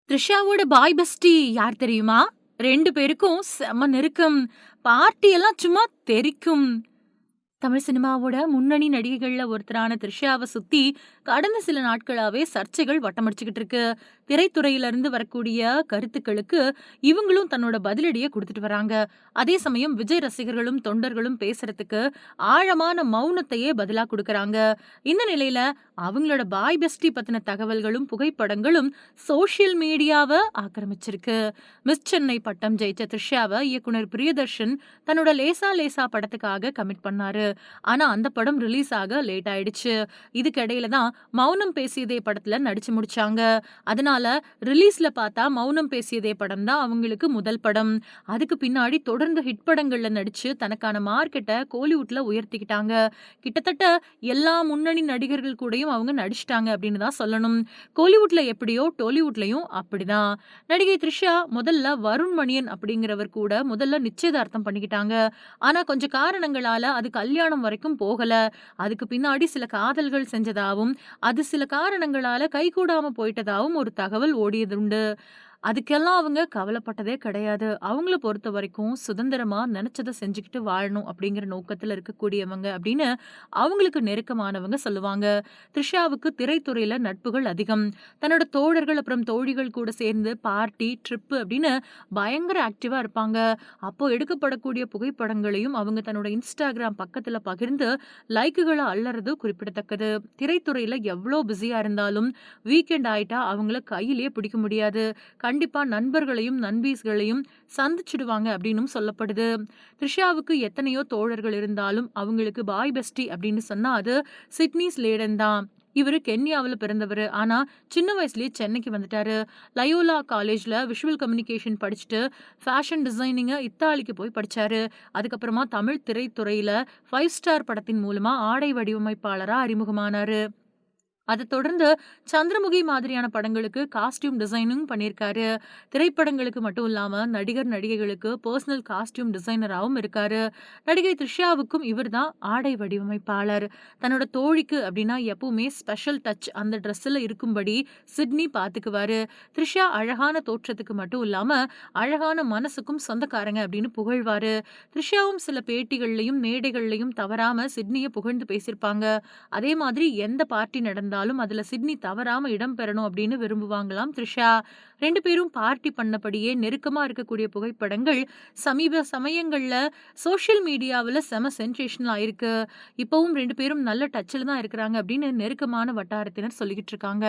த்ரிஷாவோட boy bestie யார் தெரியுமா? 2 பேருக்கும் செம்ம நெருக்கம். பார்ட்டி எல்லாம் சும்மா தெறிக்கும். தமிழ் சினிமாவோட முன்னணி நடிகைகள்ல ஒருத்தரான த்ரிஷாவ சுத்தி கடந்த சில நாட்களாவே சர்ச்சைகள் வட்டமடிச்சுக்கிட்டு இருக்கு. திரைத்துறையில இருந்து வரக்கூடிய கருத்துக்களுக்கு இவங்களும் தன்னோட பதிலடிய குடுத்துட்டு வராங்க. அதே சமயம் விஜய் ரசிகர்களும், தொண்டர்களும் பேசுறதுக்கு ஆழமான மௌனத்தையே பதிலா குடுக்கறாங்க. இந்த நிலையில அவங்களோட பாய் பெஸ்டி பத்தின தகவல்களும், புகைப்படங்களும் சோஷியல் மீடியாவ ஆக்கிரமிச்சிருக்கு. மிஸ் சென்னை பட்டம் ஜெயிச்ச த்ரிஷாவ இயக்குனர் பிரியதர்ஷன் தன்னோட லேசா லேசா படத்துக்காக கமிட் பண்ணாரு. ஆனா அந்த படம் ரிலீஸ் ஆக லேட் ஆயிடுச்சு. இதுக்கு இடையில தான் மௌனம் பேசியதே படத்துல நடிச்சு முடிச்சாங்க. அதனால ரிலீஸ்ல பார்த்தா மௌனம் பேசியதே படம் தான் அவங்களுக்கு முதல் படம். அதுக்கு பின்னாடி தொடர்ந்து ஹிட் படங்கள்ல நடிச்சு தனக்கான மார்க்கெட்ட கோலிவுட்ல உயர்த்திக்கிட்டாங்க. கிட்டத்தட்ட எல்லா முன்னணி நடிகர்கள் கூடயும் அவங்க நடிச்சிட்டாங்க அப்படின்னு தான் சொல்லணும். கோலிவுட்ல எப்படியோ டோலிவுட்லயும் அப்படிதான். நடிகை த்ரிஷா முதல்ல வருண் மணியன் அப்படிங்கிறவர் கூட முதல்ல நிச்சயதார்த்தம் பண்ணிக்கிட்டாங்க. ஆனா கொஞ்சம் காரணங்களால அது கல்யாணம் வரைக்கும் போகல. அதுக்கு பின்னாடி சில காதல்கள் செஞ்சதாவும், அது சில காரணங்களால கைகூடாம போயிட்டதாவும் ஒரு தகவல் ஓடியதுண்டு. அதுக்கெல்லாம் அவங்க கவலைப்பட்டதே கிடையாது. அவங்கள பொறுத்தவரைக்கும் சுதந்திரமா நெனச்சத செஞ்சுக்கிட்டு வாழணும் அப்படிங்கிற நோக்கத்துல இருக்கக்கூடியவங்க அப்படின்னு அவங்களுக்கு நெருக்கமானவங்க சொல்லுவாங்க. த்ரிஷாவுக்கு திரைத்துறையில நட்புகள் அதிகம். தன்னோட தோழர்கள் அப்புறம் தோழிகள் கூட சேர்ந்து பார்ட்டி, ட்ரிப்பு அப்படின்னு பயங்கர ஆக்டிவா இருப்பாங்க. அப்போ எடுக்கப்படக்கூடிய புகைப்படங்களையும் அவங்க தன்னோட Instagram பக்கத்துல பகிர்ந்து லைக்குகள அள்ளறது குறிப்பிடத்தக்கது. திரைத்துறையில எவ்ளோ பிஸியா இருந்தாலும் வீக்கெண்ட் ஆயிட்டா அவங்கள கையிலேயே பிடிக்க முடியாது. கண்டிப்பா நண்பர்களையும், நண்பீஸ்களையும் சந்திச்சுடுவாங்க அப்படின்னும் சொல்லப்படுது. த்ரிஷாவுக்கு எத்தனையோ தோழர்கள் இருந்தாலும், அவங்களுக்கு பாய் பெஸ்டி அப்படின்னு சொன்னா அது சிட்னி ஸ்லேடன் தான். இவரு கென்யாவுல பிறந்தவரு. ஆனா, சின்ன வயசுலயே சென்னைக்கு வந்துட்டாரு. லயோலா காலேஜ்ல விஷுவல் கம்யூனிகேஷன் படிச்சுட்டு, ஃபேஷன் டிசைனிங்க இத்தாலிக்கு போய் படிச்சாரு. அதுக்கப்புறமா தமிழ் திரைத்துறையில 5 ஸ்டார் படத்தின் மூலமா ஆடை வடிவமைப்பாளரா அறிமுகமானாரு. அத தொடர்ந்து சந்திரமுகி மாதிரியான படங்களுக்கு காஸ்டியூம் டிசைனிங் பண்ணியிருக்காரு. திரைப்படங்களுக்கு மட்டும் இல்லாம நடிகர், நடிகைகளுக்கு பெர்சனல் காஸ்டியூம் டிசைனராவும் இருக்காரு. நடிகை த்ரிஷாவுக்கும் இவர்தான் ஆடை வடிவமைப்பாளர். தன்னோட தோழிக்கு அப்படின்னா எப்பவுமே ஸ்பெஷல் டச் அந்த ட்ரெஸ்ல இருக்கும்படி சிட்னி பாத்துக்குவாரு. த்ரிஷா அழகான தோற்றத்துக்கு மட்டும் இல்லாம அழகான மனசுக்கும் சொந்தக்காரங்க அப்படின்னு புகழ்வாரு. த்ரிஷாவும் சில பேட்டிகள்லயும், மேடைகள்லயும் தவறாம சிட்னிய புகழ்ந்து பேசியிருப்பாங்க. அதே மாதிரி எந்த பார்ட்டி நடந்தாலும் அதுல சிட்னி தவறாம இடம் பெறணும் அப்படின்னு விரும்புவாங்களாம் த்ரிஷா. 2 பேரும் பார்ட்டி பண்ணபடியே நெருக்கமா இருக்கக்கூடிய புகைப்படங்கள் சமீப சமயங்கள்ல சோஷியல் மீடியாவுல செம சென்சேஷனல் ஆயிருக்கு. இப்பவும் 2 பேரும் நல்ல டச்ல தான் இருக்கிறாங்க அப்படின்னு நெருக்கமான வட்டாரத்தினர் சொல்லிக்கிட்டு இருக்காங்க.